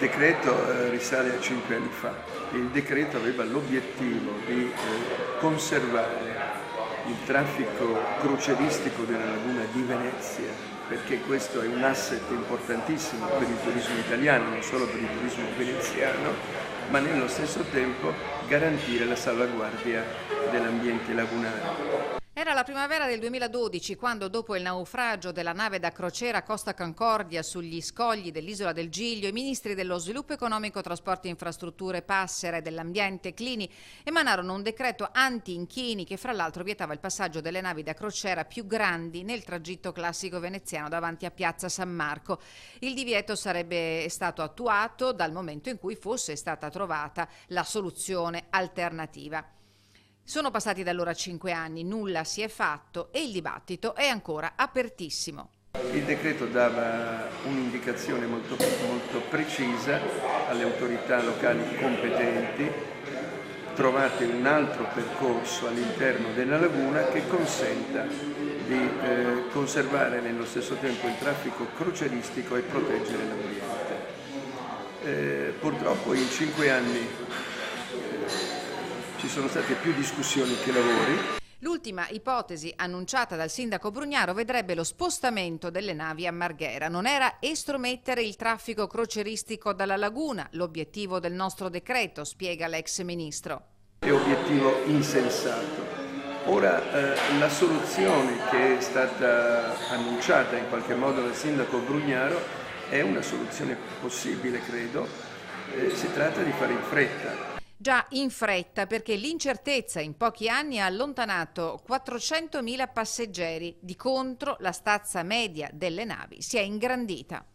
decreto risale a 5 anni fa. Il decreto aveva l'obiettivo di conservare il traffico crocieristico della laguna di Venezia, perché questo è un asset importantissimo per il turismo italiano, non solo per il turismo veneziano, ma nello stesso tempo garantire la salvaguardia dell'ambiente lagunare. Era la primavera del 2012 quando, dopo il naufragio della nave da crociera Costa Concordia sugli scogli dell'isola del Giglio, i ministri dello sviluppo economico, trasporti, infrastrutture, Passera e dell'ambiente Clini emanarono un decreto anti-inchini che fra l'altro vietava il passaggio delle navi da crociera più grandi nel tragitto classico veneziano davanti a Piazza San Marco. Il divieto sarebbe stato attuato dal momento in cui fosse stata trovata la soluzione alternativa. Sono passati da allora 5 anni, nulla si è fatto e il dibattito è ancora apertissimo. Il decreto dava un'indicazione molto precisa alle autorità locali competenti: trovate un altro percorso all'interno della laguna che consenta di conservare nello stesso tempo il traffico crocieristico e proteggere l'ambiente. Purtroppo in 5 anni ci sono state più discussioni che lavori. L'ultima ipotesi annunciata dal sindaco Brugnaro vedrebbe lo spostamento delle navi a Marghera. Non era estromettere il traffico crocieristico dalla laguna l'obiettivo del nostro decreto, spiega l'ex ministro. È obiettivo insensato. Ora la soluzione che è stata annunciata in qualche modo dal sindaco Brugnaro è una soluzione possibile, credo. Si tratta di fare in fretta. Già in fretta, perché l'incertezza in pochi anni ha allontanato 400.000 passeggeri. Di contro, la stazza media delle navi si è ingrandita.